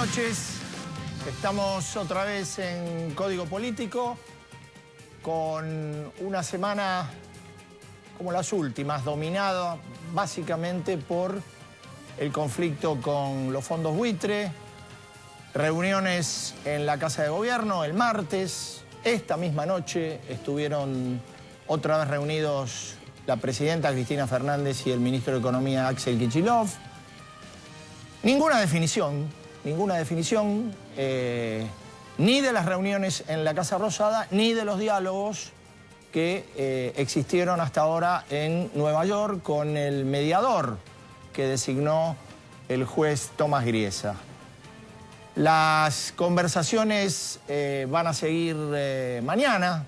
noches. Estamos otra vez en Código Político con una semana como las últimas, dominada básicamente por el conflicto con los fondos buitre, reuniones en la Casa de Gobierno el martes. Esta misma noche estuvieron otra vez reunidos la presidenta Cristina Fernández y el ministro de Economía Axel Kicillof. Ninguna definición, ni de las reuniones en la Casa Rosada, ni de los diálogos que existieron hasta ahora en Nueva York con el mediador que designó el juez Tomás Griesa. Las conversaciones van a seguir mañana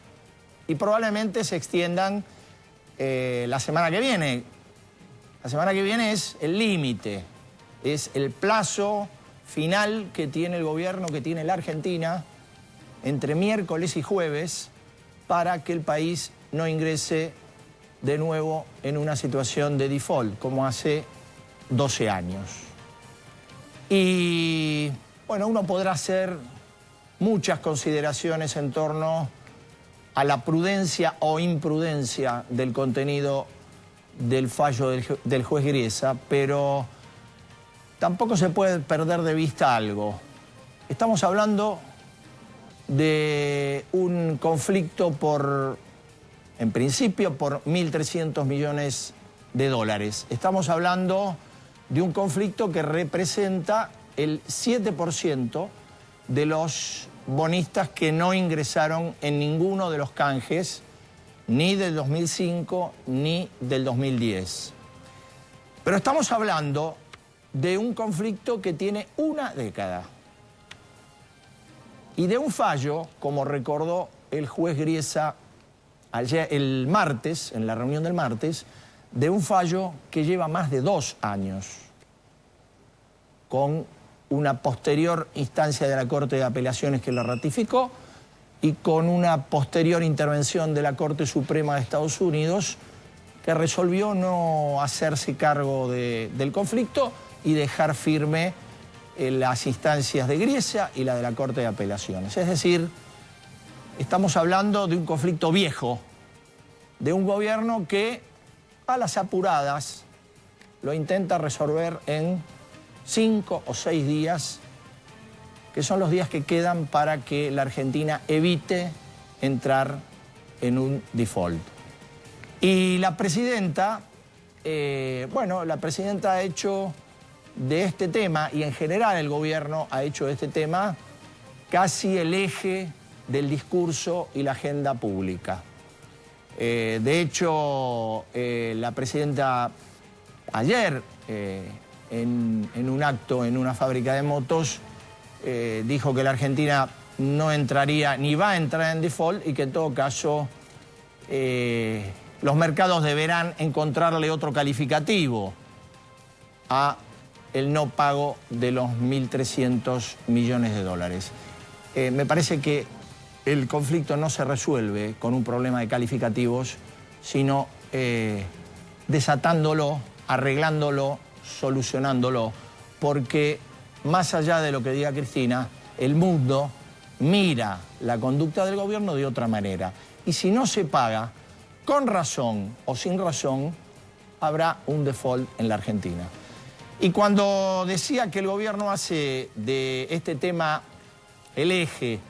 y probablemente se extiendan la semana que viene. La semana que viene es el límite, es el plazo final que tiene el gobierno, que tiene la Argentina, entre miércoles y jueves, para que el país no ingrese de nuevo en una situación de default, como hace 12 años. Y bueno, uno podrá hacer muchas consideraciones en torno a la prudencia o imprudencia del contenido del fallo del juez Griesa, pero tampoco se puede perder de vista algo. Estamos hablando de un conflicto en principio, por 1.300 millones de dólares. Estamos hablando de un conflicto que representa el 7% de los bonistas que no ingresaron en ninguno de los canjes, ni del 2005 ni del 2010. Pero estamos hablando de un conflicto que tiene una década y de un fallo, como recordó el juez Griesa ayer, el martes, en la reunión del martes, de un fallo que lleva más de 2 años, con una posterior instancia de la Corte de Apelaciones que la ratificó y con una posterior intervención de la Corte Suprema de Estados Unidos que resolvió no hacerse cargo del conflicto y dejar firme las instancias de Griesa y la de la Corte de Apelaciones. Es decir, estamos hablando de un conflicto viejo, de un gobierno que a las apuradas lo intenta resolver en 5 o 6 días, que son los días que quedan para que la Argentina evite entrar en un default. Y la presidenta, la presidenta ha hecho de este tema, y en general el gobierno ha hecho de este tema casi el eje del discurso y la agenda pública. De hecho, la presidenta ayer, en un acto en una fábrica de motos, dijo que la Argentina no entraría ni va a entrar en default y que en todo caso los mercados deberán encontrarle otro calificativo a el no pago de los 1.300 millones de dólares. Me parece que el conflicto no se resuelve con un problema de calificativos, sino desatándolo, arreglándolo, solucionándolo, porque más allá de lo que diga Cristina, el mundo mira la conducta del gobierno de otra manera. Y si no se paga, con razón o sin razón, habrá un default en la Argentina. Y cuando decía que el gobierno hace de este tema el eje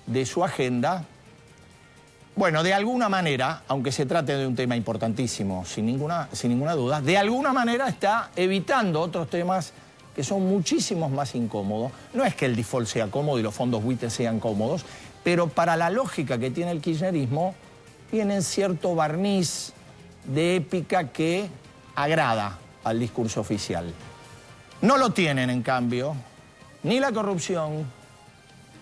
de su agenda, bueno, de alguna manera, aunque se trate de un tema importantísimo, sin ninguna duda, de alguna manera está evitando otros temas que son muchísimos más incómodos. No es que el default sea cómodo y los fondos buitres sean cómodos, pero para la lógica que tiene el kirchnerismo, tienen cierto barniz de épica que agrada al discurso oficial. No lo tienen, en cambio, ni la corrupción,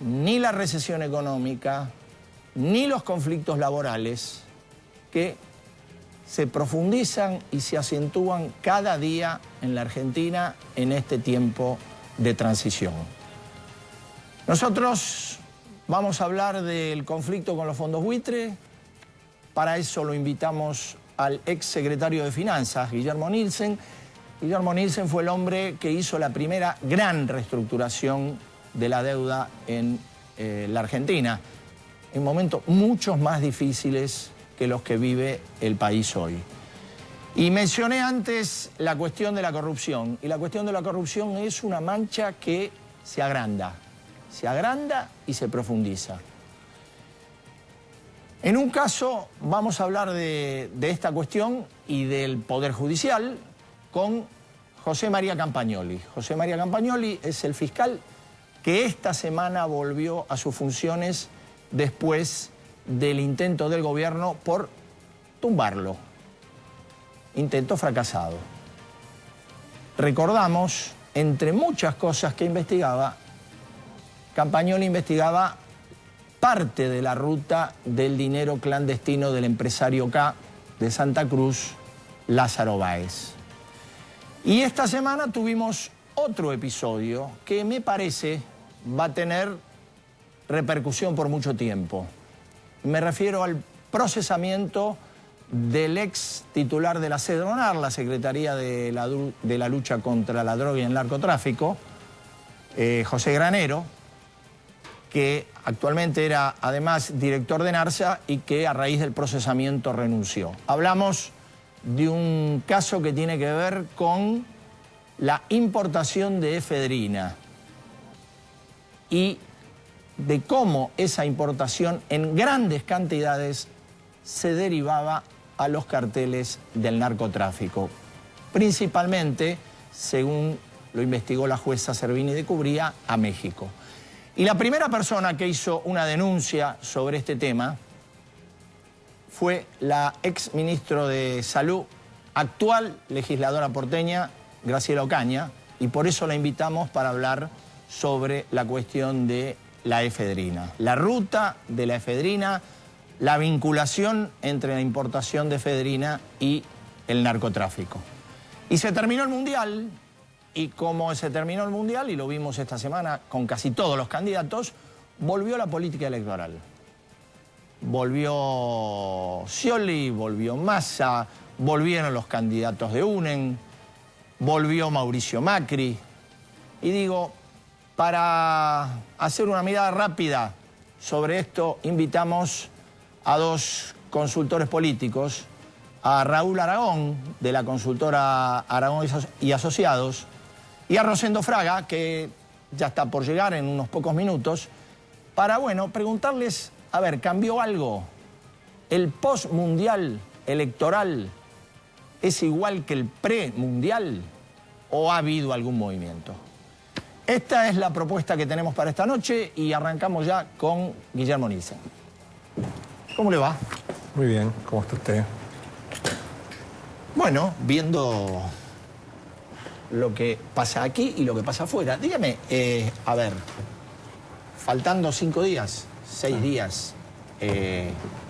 ni la recesión económica, ni los conflictos laborales que se profundizan y se acentúan cada día en la Argentina en este tiempo de transición. Nosotros vamos a hablar del conflicto con los fondos buitre. Para eso lo invitamos al ex secretario de Finanzas, Guillermo Nielsen. Guillermo Nielsen fue el hombre que hizo la primera gran reestructuración de la deuda en la Argentina, en momentos muchos más difíciles que los que vive el país hoy. Y mencioné antes la cuestión de la corrupción, y la cuestión de la corrupción es una mancha que se agranda y se profundiza. En un caso vamos a hablar de esta cuestión y del Poder Judicial con José María Campagnoli. José María Campagnoli es el fiscal que esta semana volvió a sus funciones después del intento del gobierno por tumbarlo. Intento fracasado. Recordamos, entre muchas cosas que investigaba, Campagnoli investigaba parte de la ruta del dinero clandestino del empresario K de Santa Cruz, Lázaro Báez. Y esta semana tuvimos otro episodio que me parece va a tener repercusión por mucho tiempo. Me refiero al procesamiento del ex titular de la CEDRONAR, la Secretaría de la Lucha contra la Droga y el Narcotráfico, José Granero, que actualmente era además director de NARSA y que a raíz del procesamiento renunció. Hablamos de un caso que tiene que ver con la importación de efedrina y de cómo esa importación en grandes cantidades se derivaba a los carteles del narcotráfico, principalmente, según lo investigó la jueza Servini de Cubría, a México. Y la primera persona que hizo una denuncia sobre este tema fue la ex ministro de Salud, actual legisladora porteña, Graciela Ocaña, y por eso la invitamos para hablar sobre la cuestión de la efedrina, la ruta de la efedrina, la vinculación entre la importación de efedrina y el narcotráfico. Y se terminó el Mundial, y como se terminó el Mundial, y lo vimos esta semana con casi todos los candidatos, volvió la política electoral. Volvió Scioli, volvió Massa, volvieron los candidatos de UNEN, volvió Mauricio Macri. Y digo, para hacer una mirada rápida sobre esto, invitamos a dos consultores políticos, a Raúl Aragón, de la consultora Aragón y Asociados, y a Rosendo Fraga, que ya está por llegar en unos pocos minutos, para, bueno, preguntarles, a ver, ¿cambió algo? ¿El post-mundial electoral es igual que el pre-mundial o ha habido algún movimiento? Esta es la propuesta que tenemos para esta noche y arrancamos ya con Guillermo Nielsen. ¿Cómo le va? Muy bien, ¿cómo está usted? Bueno, viendo lo que pasa aquí y lo que pasa afuera. Dígame, a ver, faltando 5 días, 6 días,